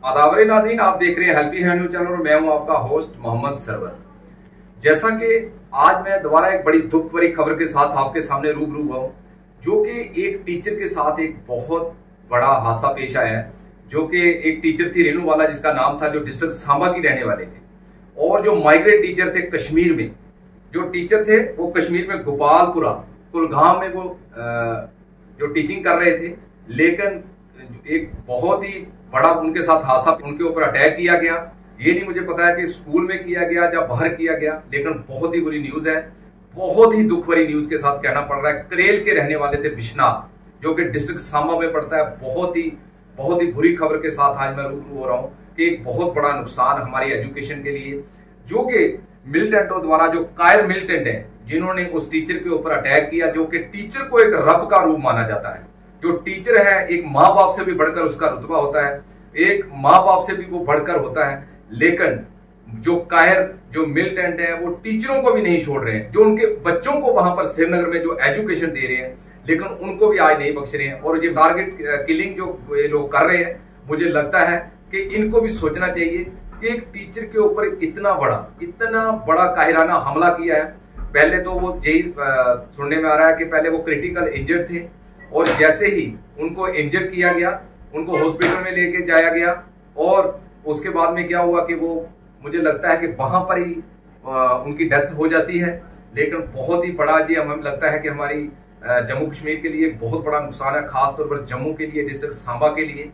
आदावरे नाज़रीन, आप देख रहे हैं हेल्पी हैंड न्यूज चैनल और मैं हूं आपका होस्ट मोहम्मद सरवर। जैसा कि आज मैं दोबारा एक बड़ी दुख भरी खबर के साथ आपके सामने रूबरू हुआ हूं, जो कि एक टीचर के साथ एक बहुत बड़ा हादसा पेश आया है। जो कि एक टीचर थी रेनू वाला, जिसका नाम था, जो डिस्ट्रिक्ट सांबा की रहने वाले थे, और जो माइग्रेट टीचर थे कश्मीर में, जो टीचर थे वो कश्मीर में गोपालपुरा कुलगाम में वो जो टीचिंग कर रहे थे। लेकिन एक बहुत ही बड़ा उनके साथ हादसा, उनके ऊपर अटैक किया गया। ये नहीं मुझे पता है कि स्कूल में किया गया या बाहर किया गया, लेकिन बहुत ही बुरी न्यूज है, बहुत ही दुख भरी न्यूज के साथ कहना पड़ रहा है। करेल के रहने वाले थे बिश्नाह, जो कि डिस्ट्रिक्ट सांबा में पड़ता है। बहुत ही बुरी खबर के साथ आज मैं रूबरू हो रहा हूँ कि एक बहुत बड़ा नुकसान हमारी एजुकेशन के लिए, जो कि मिलिटेंटों द्वारा, जो कायर मिलिटेंट है, जिन्होंने उस टीचर के ऊपर अटैक किया, जो कि टीचर को एक रब का रूप माना जाता है। जो टीचर है, एक माँ बाप से भी बढ़कर उसका रुतबा होता है, एक माँ बाप से भी वो बढ़कर होता है। लेकिन जो कायर, जो मिलिटेंट है, वो टीचरों को भी नहीं छोड़ रहे हैं, जो उनके बच्चों को वहां पर श्रीनगर में जो एजुकेशन दे रहे हैं, लेकिन उनको भी आज नहीं बख्श रहे हैं। और ये टारगेट किलिंग जो ये लोग कर रहे हैं, मुझे लगता है कि इनको भी सोचना चाहिए कि एक टीचर के ऊपर इतना बड़ा काहिराना हमला किया है। पहले तो वो यही सुनने में आ रहा है कि पहले वो क्रिटिकल इंजर्ड थे, और जैसे ही उनको इंजर किया गया, उनको हॉस्पिटल में लेके जाया गया, और उसके बाद में क्या हुआ कि वो, मुझे लगता है कि वहां पर ही उनकी डेथ हो जाती है। लेकिन बहुत ही बड़ा, जी हमें लगता है कि हमारी जम्मू कश्मीर के लिए बहुत बड़ा नुकसान है, खासतौर पर जम्मू के लिए, डिस्ट्रिक्ट सांबा के लिए।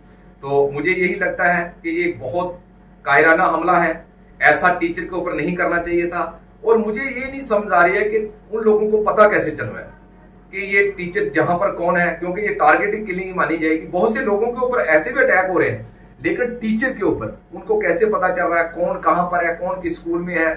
तो मुझे यही लगता है कि ये बहुत कायराना हमला है, ऐसा टीचर के ऊपर नहीं करना चाहिए था। और मुझे ये नहीं समझ आ रही है कि उन लोगों को पता कैसे चल रहा है कि ये टीचर जहां पर कौन है, क्योंकि ये टारगेटिंग किलिंग ही मानी जाएगी। बहुत से लोगों के ऊपर ऐसे भी अटैक हो रहे हैं, लेकिन टीचर के ऊपर उनको कैसे पता चल रहा है कौन कहां पर है, कौन किस स्कूल में है।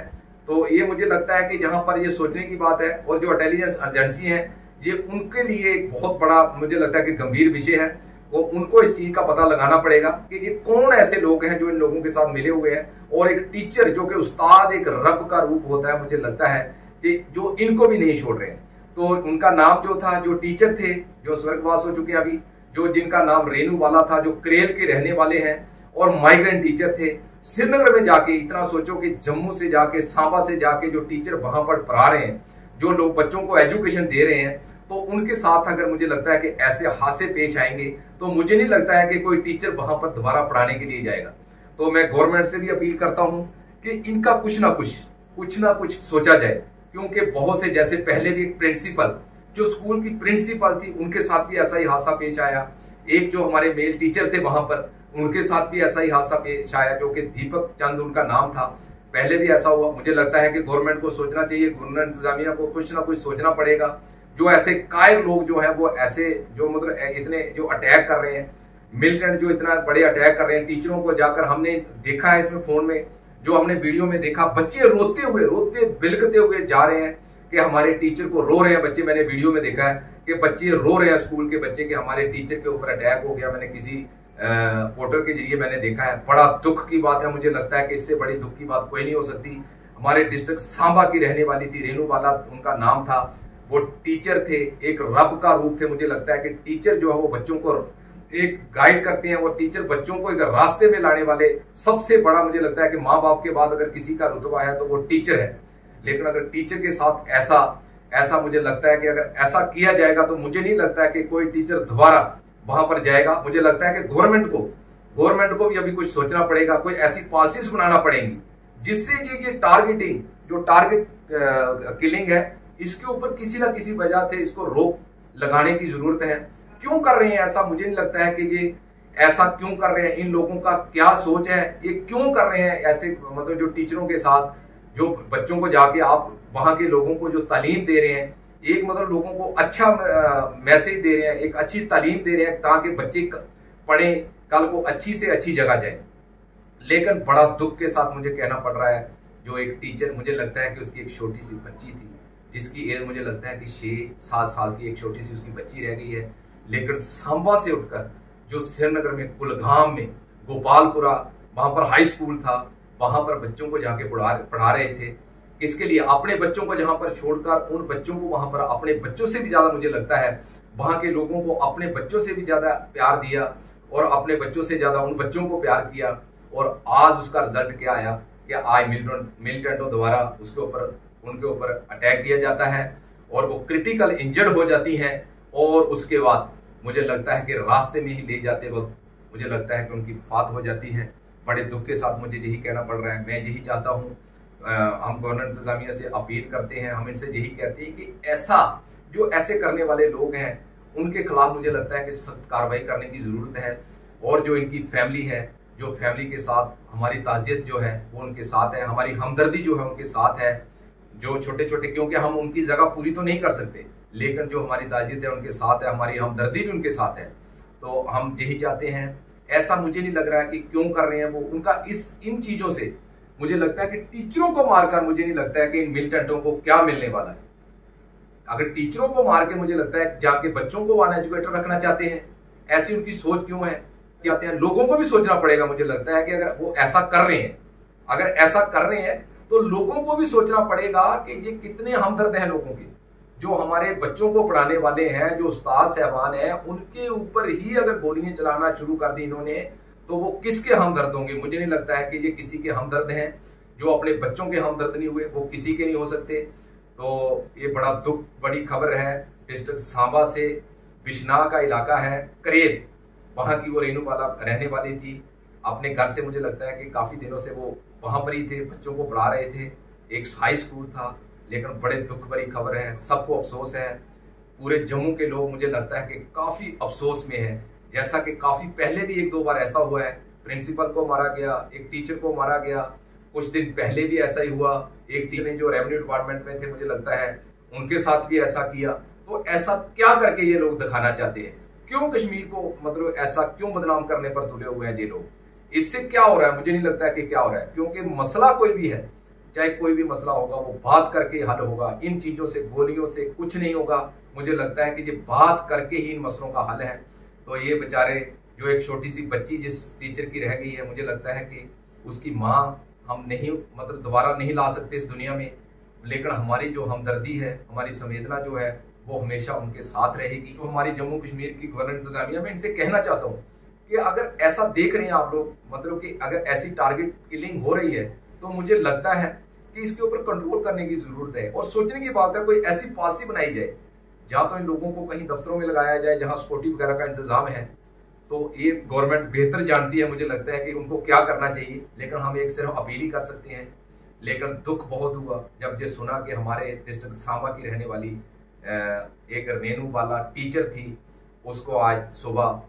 तो ये मुझे लगता है कि जहां पर ये सोचने की बात है, और जो इंटेलिजेंस एजेंसी है, ये उनके लिए एक बहुत बड़ा, मुझे लगता है कि गंभीर विषय है। वो उनको इस चीज का पता लगाना पड़ेगा कि ये कौन ऐसे लोग हैं जो इन लोगों के साथ मिले हुए हैं। और एक टीचर जो कि उस्ताद, एक रब का रूप होता है, मुझे लगता है कि जो इनको भी नहीं छोड़ रहे हैं। तो उनका नाम जो था, जो टीचर थे, जो स्वर्गवास हो चुके हैं अभी, जो जिनका नाम रेनू वाला था, जो करेल के रहने वाले हैं और माइग्रेंट टीचर थे। श्रीनगर में जाके, इतना सोचो कि जम्मू से जाके, सांबा से जाके जो टीचर वहां पर पढ़ा रहे हैं, जो लोग बच्चों को एजुकेशन दे रहे हैं, तो उनके साथ अगर मुझे लगता है कि ऐसे हादसे पेश आएंगे, तो मुझे नहीं लगता है कि कोई टीचर वहां पर दोबारा पढ़ाने के लिए जाएगा। तो मैं गवर्नमेंट से भी अपील करता हूं कि इनका कुछ ना कुछ सोचा जाए, क्योंकि बहुत से, जैसे पहले भी एक प्रिंसिपल, जो स्कूल की प्रिंसिपल थी, उनके साथ भी ऐसा ही हादसा पेश आया। एक जो हमारे मेल टीचर थे वहां पर, उनके साथ भी ऐसा ही हादसा पेश आया, जो कि दीपक चंद उनका नाम था। पहले भी ऐसा हुआ। मुझे लगता है कि गवर्नमेंट को सोचना चाहिए, गवर्नमेंट इंतजामिया को कुछ ना कुछ सोचना पड़ेगा। जो ऐसे कायर लोग जो है, वो ऐसे जो मतलब इतने जो अटैक कर रहे हैं, मिलिटेंट जो इतना बड़े अटैक कर रहे हैं टीचरों को, जाकर हमने देखा है इसमें फोन में, जो हमने वीडियो में देखा, बच्चे रोते बिलखते हुए जा रहे हैं कि हमारे टीचर को, रो रहे हैं बच्चे। मैंने वीडियो में देखा है कि बच्चे रो रहे हैं, स्कूल के बच्चे, कि हमारे टीचर के ऊपर अटैक हो गया। मैंने किसी पोर्टल के जरिए मैंने देखा है। बड़ा दुख की बात है, मुझे लगता है कि इससे बड़ी दुख की बात कोई नहीं हो सकती। हमारे डिस्ट्रिक्ट सांबा की रहने वाली थी, रेनू वाला उनका नाम था। वो टीचर थे, एक रब का रूप थे। मुझे लगता है कि टीचर जो है वो बच्चों को एक गाइड करते हैं, वो टीचर बच्चों को एक रास्ते में लाने वाले सबसे बड़ा, मुझे लगता है कि माँ बाप के बाद अगर किसी का रुतबा है तो वो टीचर है। लेकिन अगर टीचर के साथ ऐसा मुझे लगता है कि अगर ऐसा किया जाएगा, तो मुझे नहीं लगता है कि कोई टीचर दोबारा वहां पर जाएगा। मुझे लगता है कि गवर्नमेंट को भी अभी कुछ सोचना पड़ेगा, कोई ऐसी पॉलिसीज बनाना पड़ेंगी जिससे ये टारगेटिंग, जो टारगेट किलिंग है, इसके ऊपर किसी ना किसी वजह से इसको रोक लगाने की जरूरत है। क्यों कर रहे हैं ऐसा, मुझे नहीं लगता है कि ये ऐसा क्यों कर रहे हैं। इन लोगों का क्या सोच है, ये क्यों कर रहे हैं ऐसे, मतलब जो टीचरों के साथ, जो बच्चों को जाके आप वहां के लोगों को जो तालीम दे रहे हैं, एक मतलब लोगों को अच्छा मैसेज दे रहे हैं, एक अच्छी तालीम दे रहे हैं, ताकि बच्चे पढ़ें, कल को अच्छी से अच्छी जगह जाए। लेकिन बड़ा दुख के साथ मुझे कहना पड़ रहा है, जो एक टीचर, मुझे लगता है कि उसकी एक छोटी सी बच्ची थी, जिसकी एज मुझे लगता है कि 6-7 साल की एक छोटी सी उसकी बच्ची रह गई है। लेकिन सांबा से उठकर जो श्रीनगर में कुलगाम में गोपालपुरा, वहां पर हाई स्कूल था, वहां पर बच्चों को जाके पढ़ा रहे थे। इसके लिए अपने बच्चों को जहां पर छोड़कर उन बच्चों को वहां पर अपने बच्चों से भी ज्यादा, मुझे लगता है वहां के लोगों को अपने बच्चों से भी ज्यादा प्यार दिया। और अपने बच्चों से ज्यादा उन बच्चों को प्यार किया, और आज उसका रिजल्ट क्या आया कि आज मिलिटेंटों द्वारा उनके ऊपर अटैक किया जाता है और वो क्रिटिकल इंजर्ड हो जाती हैं। और उसके बाद मुझे लगता है कि रास्ते में ही ले जाते वक्त मुझे लगता है कि उनकी वफात हो जाती है। बड़े दुख के साथ मुझे यही कहना पड़ रहा है। मैं यही चाहता हूँ, हम गवर्नमेंट इंतजामिया से अपील करते हैं, हम इनसे यही कहते हैं कि जो ऐसे करने वाले लोग हैं उनके खिलाफ मुझे लगता है कि सख्त कार्रवाई करने की जरूरत है। और जो इनकी फैमिली है, जो फैमिली के साथ हमारी ताज़ियत जो है वो उनके साथ है, हमारी हमदर्दी जो है उनके साथ है। जो छोटे छोटे, क्योंकि हम उनकी जगह पूरी तो नहीं कर सकते, लेकिन जो हमारी ताज़ियत है उनके साथ है, हमारी हमदर्दी भी उनके साथ है। तो हम यही चाहते हैं। ऐसा मुझे नहीं लग रहा है कि क्यों कर रहे हैं वो, उनका इन चीजों से मुझे लगता है कि टीचरों को मारकर मुझे नहीं लगता है कि इन मिलिटेंटों को क्या मिलने वाला है। अगर टीचरों को मार के मुझे लगता है जाके बच्चों को अनएजुकेटेड रखना चाहते हैं, ऐसी उनकी सोच क्यों है? चाहते हैं लोगों को भी सोचना पड़ेगा। मुझे लगता है कि अगर वो ऐसा कर रहे हैं तो लोगों को भी सोचना पड़ेगा कि ये कितने हमदर्द हैं लोगों के। जो हमारे बच्चों को पढ़ाने वाले हैं, जो उस्ताद साहबान हैं, उनके ऊपर ही अगर गोलियां चलाना शुरू कर दी इन्होंने, तो वो किसके हमदर्द होंगे? मुझे नहीं लगता है कि ये किसी के हमदर्द हैं। जो अपने बच्चों के हमदर्द नहीं हुए वो किसी के नहीं हो सकते। तो ये बड़ी खबर है। डिस्ट्रिक्ट सांबा से बिश्नाह का इलाका है करेल, वहां की वो रेनू वाला रहने वाली थी। अपने घर से मुझे लगता है कि काफी दिनों से वो वहां पर ही थे, बच्चों को पढ़ा रहे थे। एक हाई स्कूल था, लेकिन बड़े दुख भरी खबर है, सबको अफसोस है। पूरे जम्मू के लोग मुझे लगता है कि काफी अफसोस में है। जैसा कि काफी पहले भी 1-2 बार ऐसा हुआ है, प्रिंसिपल को मारा गया, एक टीचर को मारा गया। कुछ दिन पहले भी ऐसा ही हुआ, एक टीचर जो रेवेन्यू डिपार्टमेंट में थे मुझे लगता है उनके साथ भी ऐसा किया। तो ऐसा क्या करके ये लोग दिखाना चाहते हैं? क्यों कश्मीर को मतलब ऐसा क्यों बदनाम करने पर तुले हुए हैं ये लोग? इससे क्या हो रहा है? मुझे नहीं लगता है कि क्या हो रहा है, क्योंकि मसला कोई भी है, चाहे कोई भी मसला होगा वो बात करके हल होगा। इन चीजों से, गोलियों से कुछ नहीं होगा। मुझे लगता है कि ये बात करके ही इन मसलों का हल है। तो ये बेचारे जो एक छोटी सी बच्ची जिस टीचर की रह गई है, मुझे लगता है कि उसकी माँ हम नहीं मतलब दोबारा नहीं ला सकते इस दुनिया में, लेकिन हमारी जो हमदर्दी है, हमारी संवेदना जो है वो हमेशा उनके साथ रहेगी। तो हमारी जम्मू कश्मीर की गवर्नमेंट इंतजामिया में इनसे कहना चाहता हूँ कि अगर ऐसा देख रहे हैं आप लोग, मतलब कि अगर ऐसी टारगेट किलिंग हो रही है, तो मुझे लगता है कि इसके ऊपर कंट्रोल करने की जरूरत है। और सोचने की बात है, कोई ऐसी पॉलिसी बनाई जाए जहां तो इन लोगों को कहीं दफ्तरों में लगाया जाए जहां सिक्योरिटी वगैरह का इंतजाम है। तो ये गवर्नमेंट बेहतर जानती है, मुझे लगता है कि उनको क्या करना चाहिए, लेकिन हम एक सिर्फ अपील ही कर सकते हैं। लेकिन दुख बहुत हुआ जब ये सुना कि हमारे डिस्ट्रिक्ट सांबा की रहने वाली एक रेनू वाला टीचर थी, उसको आज सुबह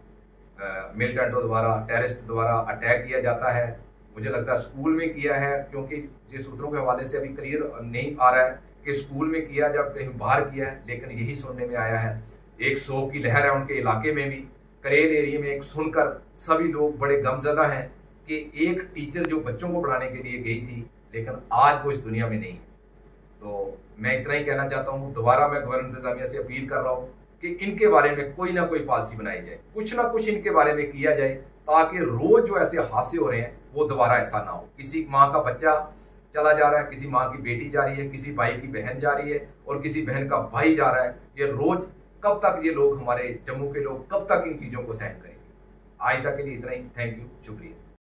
मिलिटेंटों द्वारा, टेररिस्ट द्वारा अटैक किया जाता है। मुझे लगता है स्कूल में किया है, क्योंकि ये सूत्रों के हवाले से अभी क्लियर नहीं आ रहा है कि स्कूल में किया जब कहीं बाहर किया है, लेकिन यही सुनने में आया है। एक शोक की लहर है उनके इलाके में भी, करेल एरिया में। एक सुनकर सभी लोग बड़े गमजदा हैं कि एक टीचर जो बच्चों को पढ़ाने के लिए गई थी, लेकिन आज वो इस दुनिया में नहीं है। तो मैं इतना ही कहना चाहता हूँ। दोबारा मैं गवर्नमेंट इंतजामिया से अपील कर रहा हूँ कि इनके बारे में कोई ना कोई पॉलिसी बनाई जाए, कुछ ना कुछ इनके बारे में किया जाए, ताकि रोज जो ऐसे हादसे हो रहे हैं वो दोबारा ऐसा ना हो। किसी माँ का बच्चा चला जा रहा है, किसी माँ की बेटी जा रही है, किसी भाई की बहन जा रही है, और किसी बहन का भाई जा रहा है। ये रोज कब तक ये लोग, हमारे जम्मू के लोग कब तक इन चीजों को सहन करेंगे? आज तक के लिए इतना ही। थैंक यू, शुक्रिया।